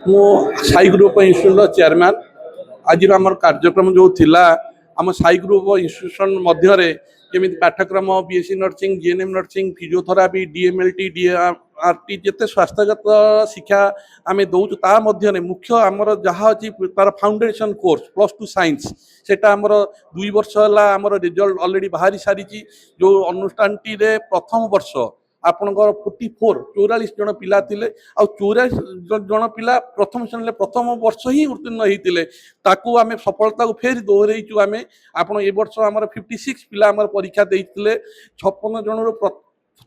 मो Sai group institute chairman आज आम कार्यक्रम जो थिला आम साई ग्रुप इन्स्टिट्यूशन मध्य केमी पाठ्यक्रम BSc nursing GNM nursing physiotherapy DMLT DRT जिते स्वास्थ्यगत शिक्षा आम दौचु ता मध्य मुख्य आमर जहाँ अच्छी तार फाउंडेशन कोर्स +2 साइंस सेटा आमर 2 वर्ष है आमर रिजल्ट ऑलरेडी बाहरी सारी जो अनुष्ठान टी प्रथम वर्ष आपणकर 44 जन पिला थिले आ 44 जन पिला प्रथम श्रेणी प्रथम वर्ष ही उत्तीर्ण होते ताकू आम सफलता को फेर दोहरईचु आम आपण ए वर्ष आमर 56 पिला आमर परीक्षा देइथिले 56 जन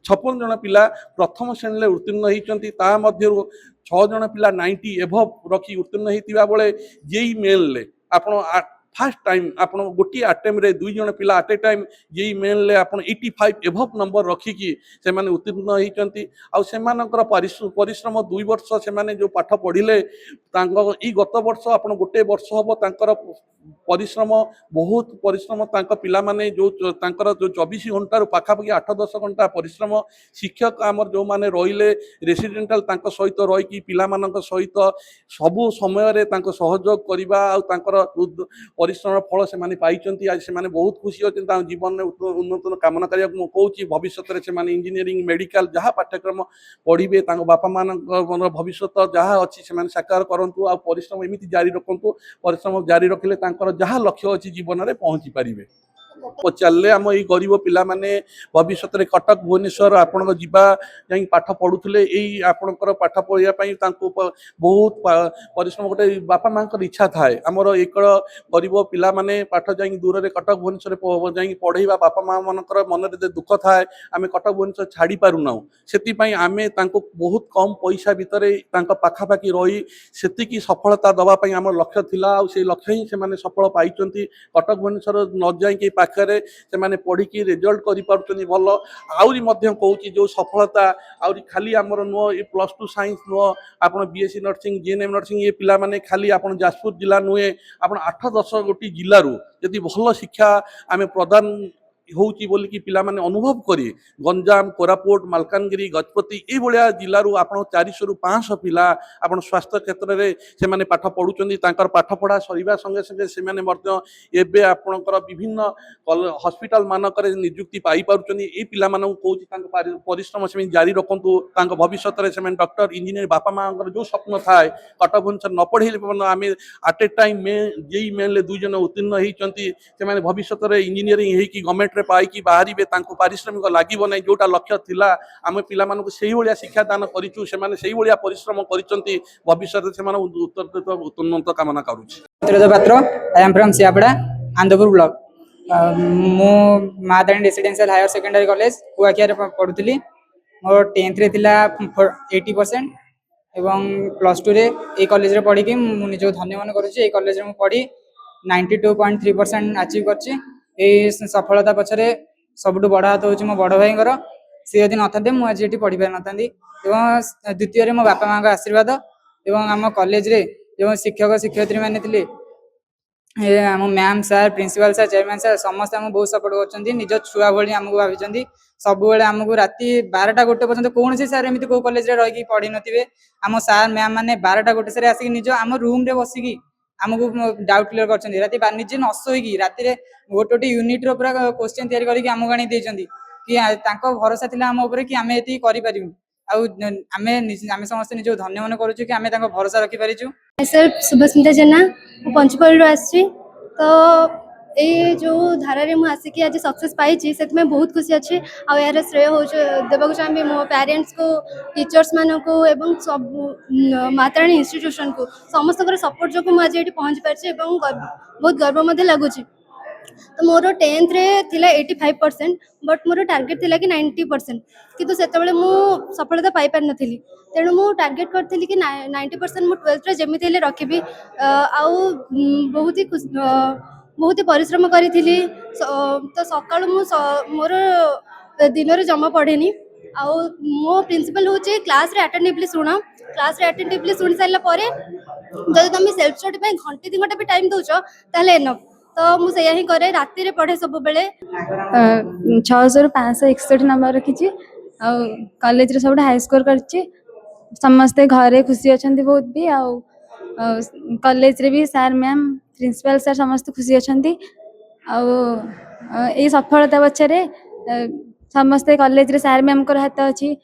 56 जन पिला प्रथम श्रेणी उत्तीर्ण होती ता मध्यरु 6 जन पिला 90 एभव रखी उत्तीर्ण होता बेले जेई मेल आपण फास्ट टाइम आप गोटे आटेम रे 2 जन पिला आट ए टाइम जेई मेल ले आप 85 एभव नंबर रखिकी से उत्तीर्ण होती परिश्रम 2 वर्ष से जो पाठ पढ़िले गत वर्ष आप गोटे वर्ष हम तांकर परिश्रम बहुत परिश्रम पिला माने जो 24 घंटा पाखापाखि 8-10 घंटा परिश्रम शिक्षक आमर जो माने रहिले रेसिडेंटाल सहित रही पिला सहित सबु समय सहयोग करवा परिश्रम फल से पाई आज से बहुत खुशी अच्छे जीवन में उन्नत कामना करा कहूँ भविष्य में इंजीनियरिंग मेडिकल जहाँ पाठ्यक्रम पढ़े बापा मान भविष्य जहाँ अच्छी से साकार करूँ आ परिश्रम एमती जारी रखु परिश्रम जारी रखिले जहाँ लक्ष्य अच्छी जीवन में पहुँची पारे पचारे आम ये गरीब पिला माने भविष्य में कटक भुवनेश्वर आपण जीवा जा पाठ पढ़ुले यही आपणकर पाठ पढ़ाई बहुत परिश्रम गोटे बापा माँ इच्छा थाए आमर एक गरीब पिला माने पाठ जा दूर में कटक भुवनेश्वर जा पढ़ेवा बापा माँ मनकर मन में दुख थाए आम कटक भुवनेश्वर छाड़ी पारूना से आम बहुत कम पैसा भितर पाखापाखि रही से सफलता दवाई आम लक्ष्य थिला से लक्ष्य ही से सफल पाई कटक भुवनेश्वर न जाइए पाखे से पढ़ी रिजल्ट कर भल आहरी कहूँ जो सफलता आहरी खाली आमर नुह ये +2 साइंस नुह आप बीएससी नर्सिंग जीएनएम नर्सिंग ये पिला माने खाली आप जाजपुर जिला नुहे आप 8-10 गोटी जिलूर यदि भल शिक्षा आम प्रदान होची बोली कि पिला माने अनुभव करी गंजाम कोरापुट मालकानगिरी गजपति ये भाया जिलूर आप 400 ରୁ 500 पिला आप स्वास्थ्य क्षेत्र में से पाठ पढ़ुं पाठ पढ़ा सरवा संगे संगे से आपणकर विभिन्न हॉस्पिटल मानक निजुक्ति पाई ये पिला कहूँ परिश्रम से जारी रखु भविष्य में डॉक्टर इंजीनियर बापा माँ जो स्वप्न थाए कटक भुवनेश्वर न पढ़े आम आट ए टाइम जेई मेल 2 जन उत्तीर्ण होती से भविष्य में इंजीनियरिंग होगी गवर्नमेंट रे पाई बाहरी पारिश्रमिक लगे ना जोटा लक्ष्य थिला आम पिला भाया शिक्षा दान करूँ परिश्रम कर भविष्य उन्नत कामना करुँच आंधपुर ब्लॉक मो मादानी रेसिडेंशियल हायर सेकेंडरी कॉलेज कुआखिया पढ़ुली मोर 10th रे थिला 80% एवं +2 रे ए कॉलेज रे पढ़ी कि निज धन्य मन करुँच कॉलेज रे पढ़ी 92.3% अचीव करछि ए सफलता पछरे सबुठ बड़ हाथ हूँ मो बड़ भाई सी यदि न था मुझे ये पढ़ी पारि न था द्वितीय मो बापा माँ आशीर्वाद एवं आम कॉलेज रे जो शिक्षक शिक्षयित्री मैंने थे आम मैम सार प्रिंसिपल सार चेयरमैन सार समस्त आम बहुत सपोर्ट कर निज छुआ भाई आमको भाई सब आमको राति 12टा 1 पर्यंत कौन सी सार एमती कौ कॉलेज रे रही पढ़ी नथिबे आम सार मैम मैंने 12टा 1 सारे आसिक निज आम रूम रे बसिकी आमको डाउट क्लियर कर राति निजे न शोईकी राति गोटे गोटे यूनिट पूरा क्वेश्चन तैयारी करके आमको आनी देइछंती कि भरोसा थिला आम ऊपर कि आमे एती करि पारिबु आमे समस्त निज धन्य मन करूछु कि आमे तांको भरोसा रखि पारिछु। सर सुभस्मिता जेना पंचपल रो आछि तो ए जो धारा रे मु आसिकी आज सक्सेस पाई से बहुत खुशी अच्छे आ यार श्रेय हो देवाक चाहिए मो पेरेंट्स को टीचर्स मान को एवं सब माताराणी इंस्टीट्यूशन को समस्त सपोर्ट जो मुझे ये पहुँच पार्टी बहुत गर्व लगुच तो मोर 10th रे थिला 85% बट मोर टार्गेट थिला कि 90% किंतु सेते बेले मु सफलता पाई पार नथिली तेणु मु टार्गेट करथिली कि 90% मु 12th रे जेमिति हेले रखिबी बहुत ही परिश्रम करी तो सकाळु मु मोर दिन रे जमा पढ़ेनी आ मो प्रिंसिपल होचे क्लास रे अटेंटिवली शुणी सारा पर जब तुम सेल्फ स्टडी पे घंटे 2 घंटा भी टाइम दौच ताले एनफ तो मुझे ही करे राति रे पढ़े सब बेले 600 ରୁ 561 नंबर रखी कॉलेज रे सब हाई स्कोर करछि समस्ते घरे खुशी अच्छा बहुत भी आउ कॉलेज रे भी सर मैम प्रिंसिपल सर समस्त खुशी अच्छा ये सफलता पछरे समस्ते कॉलेज रे सर मैम को हाथ अच्छी